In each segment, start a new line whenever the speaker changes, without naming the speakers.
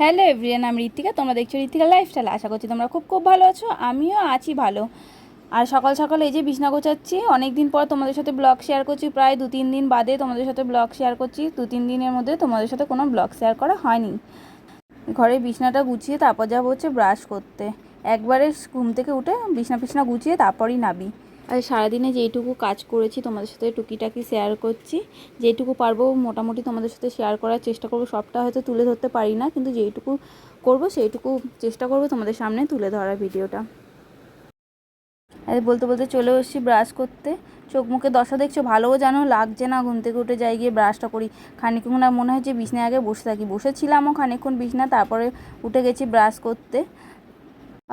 Hello everyone, আমি ঋতিকা। তোমরা দেখছো ঋতিকা লাইফস্টাইল। আশা করছি তোমরা খুব খুব ভালো আছো। আমিও আছি ভালো। আর সকাল সকাল এই যে বিছনা গোছাচ্ছি। অনেক দিন পর তোমাদের সাথে ব্লগ শেয়ার করছি, প্রায় 2-3 দিন বাদে তোমাদের সাথে ব্লগ শেয়ার করছি। 2-3 দিনের মধ্যে তোমাদের সাথে কোনো ব্লগ শেয়ার করা হয়নি। ঘরে বিছনাটা গুছিয়ে তারপর যাবো হচ্ছে ব্রাশ করতে। একবারে ঘুম থেকে উঠে বিছনা গুছিয়ে তারপরই নাবি। আর সারাদিনে যেইটুকু কাজ করেছি তোমাদের সাথে টুকিটাকি শেয়ার করছি। যেইটুকু পারবো মোটামুটি তোমাদের সাথে শেয়ার করার চেষ্টা করবো। সবটা হয়তো তুলে ধরতে পারি না, কিন্তু যেইটুকু করবো সেইটুকু চেষ্টা করবো তোমাদের সামনে তুলে ধরার ভিডিওটা। আর বলতে বলতে চলে এসেছি ব্রাশ করতে। চোখ মুখে দশা দেখছো, ভালোও যেন লাগছে না। ঘুম থেকে উঠে যাই, গিয়ে ব্রাশটা করি। খানিকক্ষণ আর মনে হয় যে বিছনায় আগে বসে থাকি। বসেছিলামও খানিকক্ষণ বিছনা, তারপরে উঠে গেছি ব্রাশ করতে।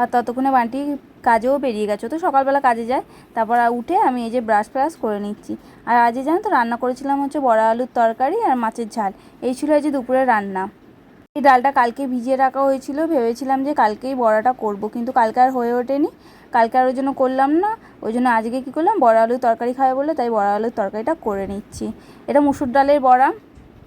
আর ততক্ষণে বান্টি কাজেও বেরিয়ে গেছে, তো সকালবেলা কাজে যায়। তারপর উঠে আমি এই যে ব্রাশ ফ্রাশ করে নিচ্ছি। আর আজকে জানো তো রান্না করেছিলাম হচ্ছে বড়া আলুর তরকারি আর মাছের ঝাল। এই ছিল আজকে দুপুরের রান্না। এই ডালটা কালকে ভিজিয়ে রাখা হয়েছিল, ভেবেছিলাম যে কালকেই বড়াটা করব, কিন্তু কালকে আর হয়ে ওঠেনি। কালকে আর ওই জন্য করলাম না। ওই জন্য আজকে কী করলাম, বড়া আলুর তরকারি খাবে বলে তাই বড়া আলুর তরকারিটা করে নিচ্ছি। এটা মুসুর ডালের বড়া।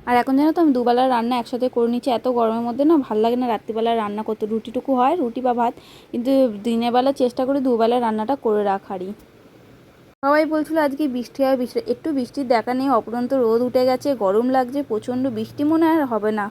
আর এখন জানো তো আমি দুবেলার রান্না একসাথে করে নিচ্ছি। এত গরমের মধ্যে না ভালো লাগে না রাত্রিবেলায় রান্না করতে। রুটিটুকু হয়, রুটি বা ভাত, কিন্তু দিনের বেলা চেষ্টা করি দুবেলার রান্নাটা করে রাখারই। সবাই বলছিল আজকে বৃষ্টি হয়, বৃষ্টি একটু বৃষ্টির দেখা নেই। অপরন্ত রোদ উঠে গেছে, গরম লাগছে প্রচণ্ড। বৃষ্টি মনে হয় হবে না।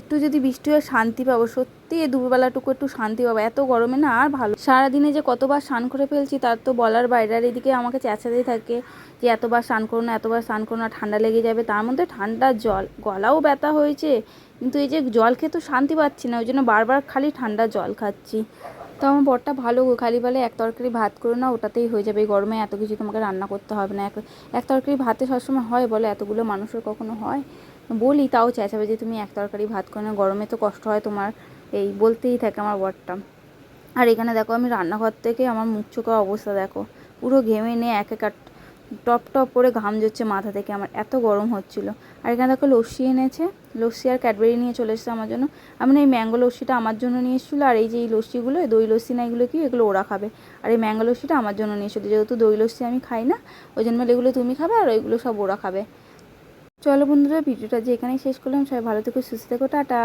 একটু যদি বৃষ্টি হয় শান্তি পাবো, সত্যি এই দুপুরবেলাটুকু একটু শান্তি পাবো। এত গরমে না আর ভালো। সারাদিনে যে কতবার স্নান করে ফেলছি তার তো বলার বাইরে। আর এদিকে আমাকে চেঁচাতেই থাকে যে এতবার স্নান করো না, এতবার স্নান করো না, ঠান্ডা লেগে যাবে। তার মধ্যে ঠান্ডার জল, গলাও ব্যথা হয়েছে। কিন্তু এই যে জল খেয়ে তো শান্তি পাচ্ছি না, ওই জন্য বারবার খালি ঠান্ডা জল খাচ্ছি। তো আমার বরটা ভালো, খালি বলে এক তরকারি ভাত করো না, ওটাতেই হয়ে যাবে। এই গরমে এত কিছু তোমাকে রান্না করতে হবে না। এক তরকারি ভাতে সবসময় হয় বলে, এতগুলো মানুষের কখনো হয়? বলি তাও চেঁচাবে যে তুমি এক তরকারি ভাত করো না, গরমে তো কষ্ট হয় তোমার। এই বলতেই থাকে আমার বরটা। আর এখানে দেখো আমি রান্নাঘর থেকে আমার মুখ চোখের অবস্থা দেখো, পুরো ঘেমে নিয়ে এক এক টপ টপ করে ঘাম জড়ছে মাথা থেকে, আমার এত গরম হচ্ছিলো। আর এখানে দেখো লস্যি এনেছে, লস্যি আর ক্যাডবেরি নিয়ে চলে এসেছে আমার জন্য। আমি এই ম্যাঙ্গো লস্যিটা আমার জন্য নিয়ে এসেছিলো। আর এই যে এই লস্যিগুলো, দই লস্যি না এগুলো কি, এগুলো ওরা খাবে। আর এই ম্যাঙ্গো লস্যিটা আমার জন্য নিয়ে এসেছিলো, যেহেতু দই লস্যি আমি খাই না, ওই জন্য এগুলো তুমি খাবে আর ওইগুলো সব ওরা খাবে। চলো বন্ধুরা, ভিডিওটা যে এখানেই শেষ করলাম। সবাই ভালো থেকো, সুস্থ থেকো, টাটা।